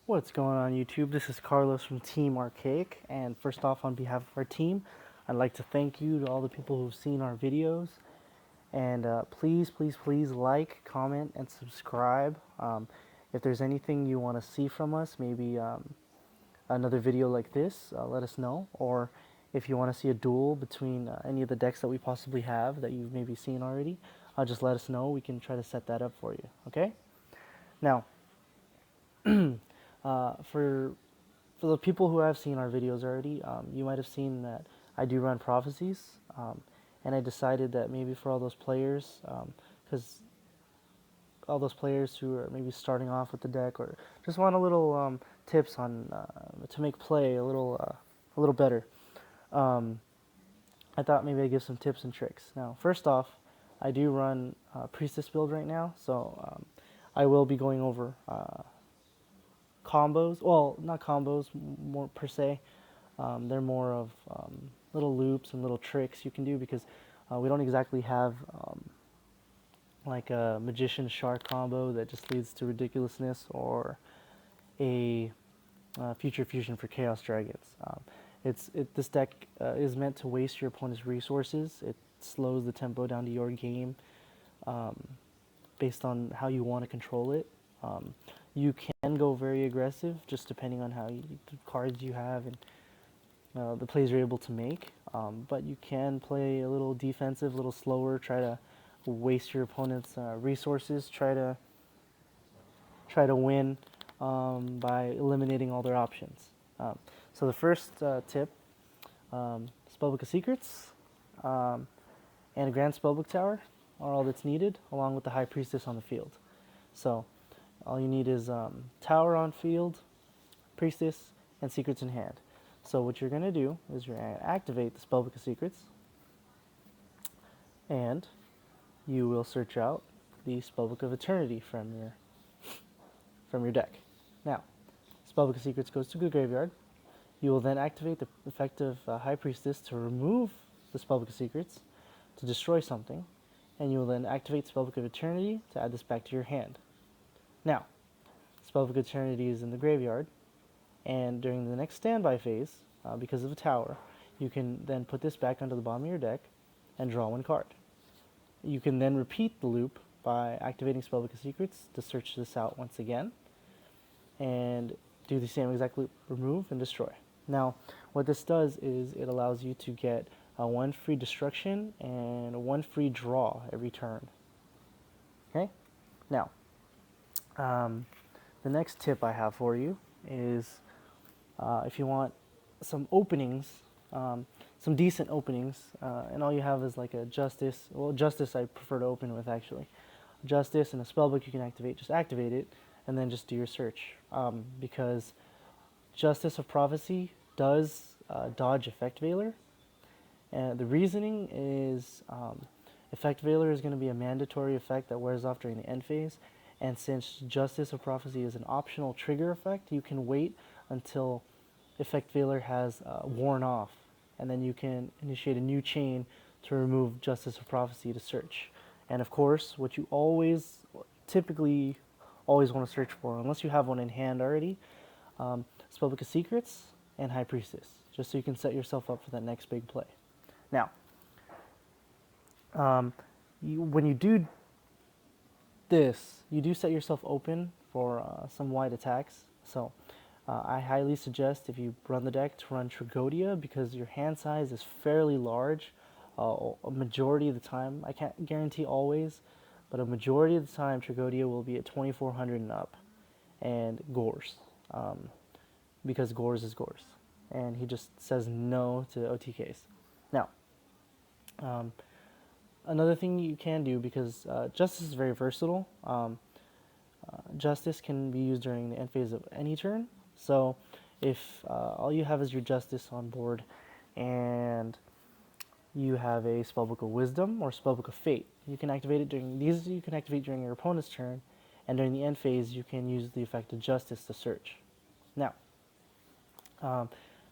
What's going on YouTube? This is Carlos from Team Archaic, and first off, on behalf of our team, I'd like to thank you to all the people who've seen our videos, and please like, comment, and subscribe. If there's anything you want to see from us, maybe another video like this, let us know, or if you want to see a duel between any of the decks that we possibly have that you've maybe seen already, just let us know. We can try to set that up for you, okay? Now, for the people who have seen our videos already, you might have seen that I do run prophecies, and I decided that maybe for all those players, because all those players who are maybe starting off with the deck or just want a little tips on to make play a little better, I thought maybe I'd give some tips and tricks. Now, first off, I do run Priestess build right now, so I will be going over combos. Well, not combos, more per se. They're more of little loops and little tricks you can do because we don't exactly have like a magician shark combo that just leads to ridiculousness, or a future fusion for chaos dragons. This deck is meant to waste your opponent's resources. It slows the tempo down to your game based on how you want to control it. You can go very aggressive, just depending on the cards you have and the plays you're able to make. But you can play a little defensive, a little slower, try to waste your opponent's resources, try to win by eliminating all their options. So the first tip, Spellbook of Secrets and a Grand Spellbook Tower are all that's needed, along with the High Priestess on the field. So all you need is Tower on field, Priestess, and Secrets in hand. So what you're going to do is you're going to activate the Spellbook of Secrets, and you will search out the Spellbook of Eternity from your deck. Now, Spellbook of Secrets goes to the graveyard. You will then activate the effective High Priestess to remove the Spellbook of Secrets, to destroy something, and you will then activate Spellbook of Eternity to add this back to your hand. Now, Spellbook of Eternity is in the graveyard, and during the next standby phase, because of the tower, you can then put this back onto the bottom of your deck and draw one card. You can then repeat the loop by activating Spellbook of Secrets to search this out once again, and do the same exact loop, remove and destroy. Now, what this does is it allows you to get one free destruction and one free draw every turn. Okay? Now, the next tip I have for you is if you want some openings, some decent openings, and all you have is like a Justice. Well, Justice I prefer to open with, actually. Justice and a Spellbook you can activate. Just activate it, and then just do your search. Because Justice of Prophecy does dodge Effect Veiler. And the reasoning is Effect Veiler is going to be a mandatory effect that wears off during the end phase. And since Justice of Prophecy is an optional trigger effect, you can wait until Effect Veiler has worn off, and then you can initiate a new chain to remove Justice of Prophecy to search. And of course, what you typically always want to search for, unless you have one in hand already, Spellbook of Secrets and High Priestess, just so you can set yourself up for that next big play. Now, when you do this, you do set yourself open for some wide attacks. So I highly suggest, if you run the deck, to run Tragodia, because your hand size is fairly large a majority of the time. I can't guarantee always, but a majority of the time Tragodia will be at 2400 and up, and Gores, because Gores is Gores, and he just says no to OTKs. Now, another thing you can do, because Justice is very versatile, Justice can be used during the end phase of any turn. So if all you have is your Justice on board, and you have a Spellbook of Wisdom or Spellbook of Fate, you can activate it during your opponent's turn, and during the end phase you can use the effect of Justice to search. Now,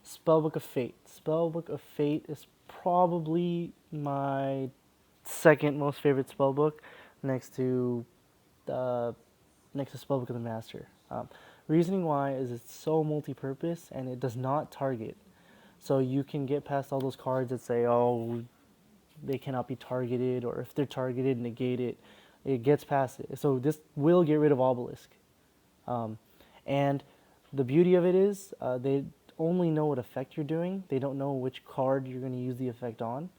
Spellbook of Fate. Spellbook of Fate is probably my second most favorite spellbook, next to Spellbook of the Master. Reasoning why is it's so multi-purpose and it does not target. So you can get past all those cards that say, oh, they cannot be targeted, or if they're targeted, negate it. It gets past it. So this will get rid of Obelisk. Um, and the beauty of it is they only know what effect you're doing. They don't know which card you're going to use the effect on.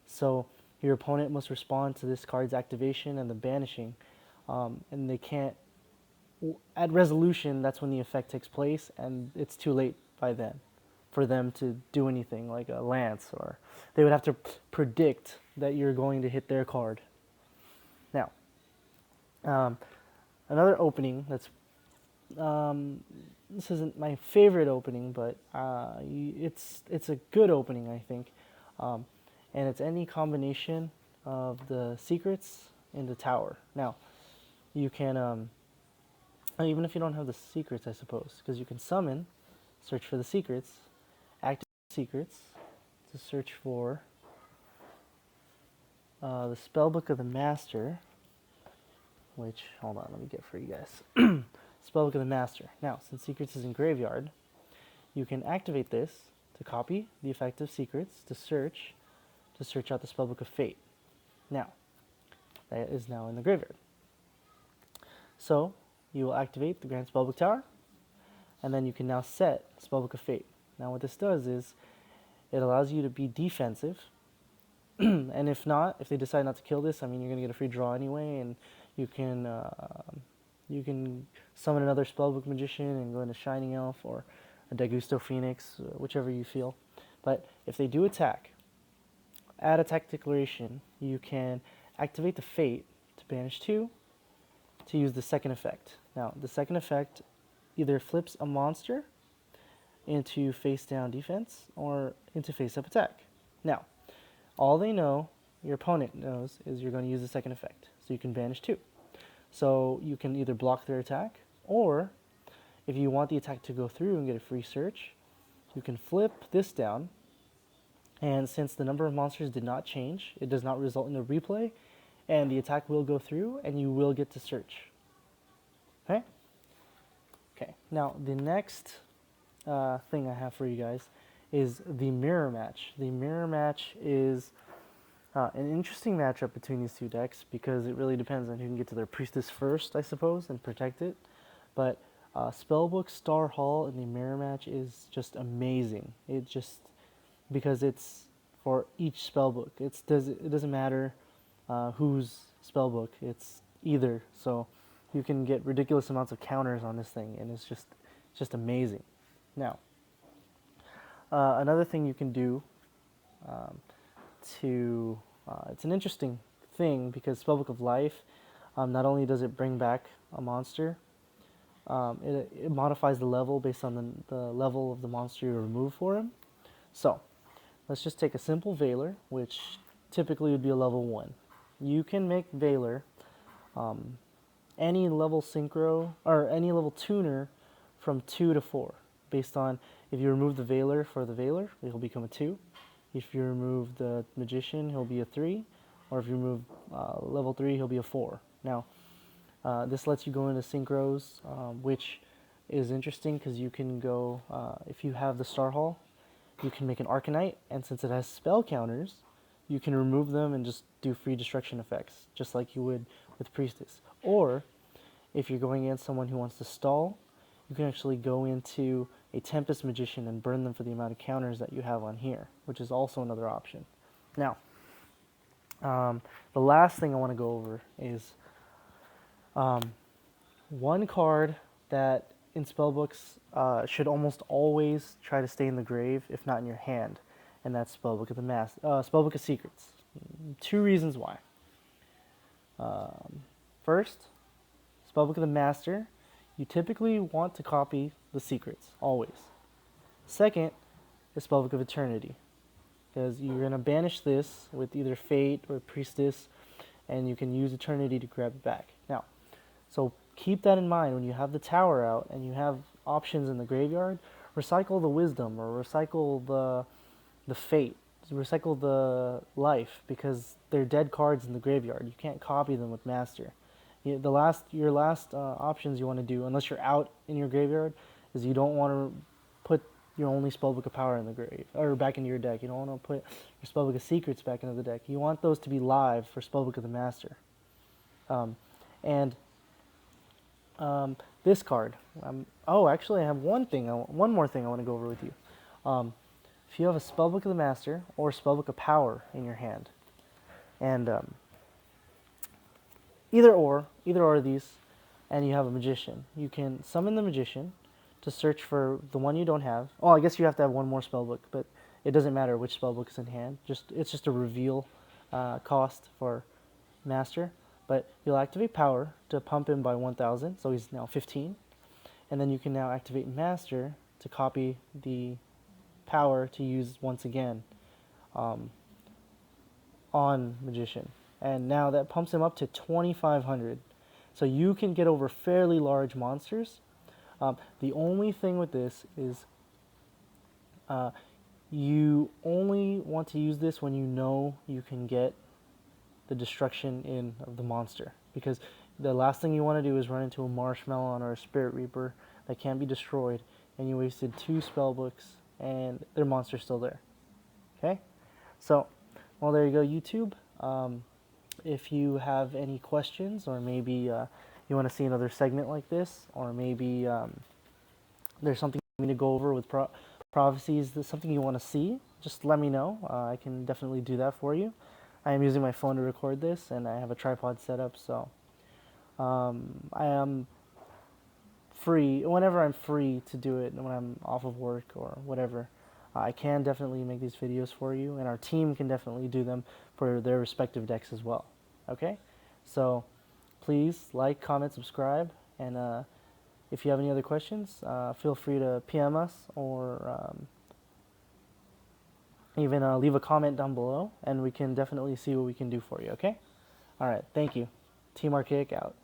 So your opponent must respond to this card's activation and the banishing. And they can't, at resolution, that's when the effect takes place, and it's too late by then for them to do anything like a lance, or they would have to predict that you're going to hit their card. Now, another opening that's this isn't my favorite opening, but it's a good opening, I think, and it's any combination of the secrets in the tower. Now, you can even if you don't have the secrets, I suppose, because you can summon, search for the secrets, activate the secrets to search for the Spellbook of the Master, which, hold on, let me get for you guys. Spellbook of the Master. Now, since Secrets is in Graveyard, you can activate this to copy the effect of Secrets to search out the Spellbook of Fate. Now, that is now in the graveyard. So, you will activate the Grand Spellbook Tower, and then you can now set Spellbook of Fate. Now, what this does is it allows you to be defensive, and if not, if they decide not to kill this, I mean, you're going to get a free draw anyway, and you can summon another Spellbook Magician and go into Shining Elf or a Dagusto Phoenix, whichever you feel. But if they do attack, add attack declaration, you can activate the Fate to banish 2 to use the second effect. Now, the second effect either flips a monster into face down defense or into face up attack. Now, all they know, your opponent knows, is you're going to use the second effect. So you can banish 2. So you can either block their attack, or if you want the attack to go through and get a free search, you can flip this down, and since the number of monsters did not change, it does not result in a replay, and the attack will go through, and you will get to search. Okay? Okay, now the next thing I have for you guys is the mirror match. The mirror match is an interesting matchup between these two decks because it really depends on who can get to their priestess first, I suppose, and protect it. But Spellbook Star Hall in the mirror match is just amazing. It just, because it's for each spellbook. It doesn't matter whose spellbook, it's either. So you can get ridiculous amounts of counters on this thing, and it's just amazing. Now, another thing you can do it's an interesting thing because Spellbook of Life, not only does it bring back a monster, it modifies the level based on the level of the monster you remove for him. So, let's just take a simple Veiler, which typically would be a level 1. You can make Veiler any level synchro, or any level tuner from 2 to 4, based on if you remove the Veiler for the Veiler, he'll become a 2. If you remove the Magician, he'll be a 3. Or if you remove level 3, he'll be a 4. Now, this lets you go into synchros, which is interesting because you can go, if you have the Star Hall, you can make an Arcanite, and since it has spell counters, you can remove them and just do free destruction effects, just like you would with Priestess. Or, if you're going against someone who wants to stall, you can actually go into a Tempest Magician and burn them for the amount of counters that you have on here, which is also another option. Now, the last thing I want to go over is one card that in spellbooks should almost always try to stay in the grave, if not in your hand, and that's Spellbook of the Spellbook of Secrets. 2 reasons why. First, Spellbook of the Master, you typically want to copy the secrets, always. Second, is Spellbook of Eternity, because you're going to banish this with either Fate or Priestess, and you can use Eternity to grab it back. Now, so keep that in mind when you have the tower out and you have options in the graveyard. Recycle the Wisdom or recycle the Fate, recycle the Life, because they're dead cards in the graveyard. You can't copy them with Master. Your last options you want to do, unless you're out in your graveyard, is you don't want to put your only Spellbook of Power in the grave or back into your deck. You don't want to put your Spellbook of Secrets back into the deck. You want those to be live for Spellbook of the Master. And this card. Oh, actually, I have one more thing I want to go over with you. If you have a Spellbook of the Master or Spellbook of Power in your hand, and either or of these, and you have a Magician, you can summon the Magician to search for the one you don't have. Oh, I guess you have to have one more Spellbook, but it doesn't matter which Spellbook is in hand. It's just a reveal cost for Master. But you'll activate Power to pump him by 1,000, so he's now 15. And then you can now activate Master to copy the Power to use once again on Magician. And now that pumps him up to 2,500. So you can get over fairly large monsters. The only thing with this is you only want to use this when you know you can get the destruction in of the monster, because the last thing you want to do is run into a Marshmallow or a Spirit Reaper that can't be destroyed, and you wasted 2 spellbooks and their monster's still there. Okay, so well, there you go, YouTube. If you have any questions, or maybe you want to see another segment like this, or maybe there's something you want me to go over with prophecies, there's something you want to see, just let me know. I can definitely do that for you. I am using my phone to record this, and I have a tripod set up, so I am free whenever I'm free to do it, when I'm off of work or whatever. I can definitely make these videos for you, and our team can definitely do them for their respective decks as well. Okay, so please like, comment, subscribe, and if you have any other questions, feel free to PM us, or even leave a comment down below, and we can definitely see what we can do for you. Okay, all right, thank you. Team Archaic out.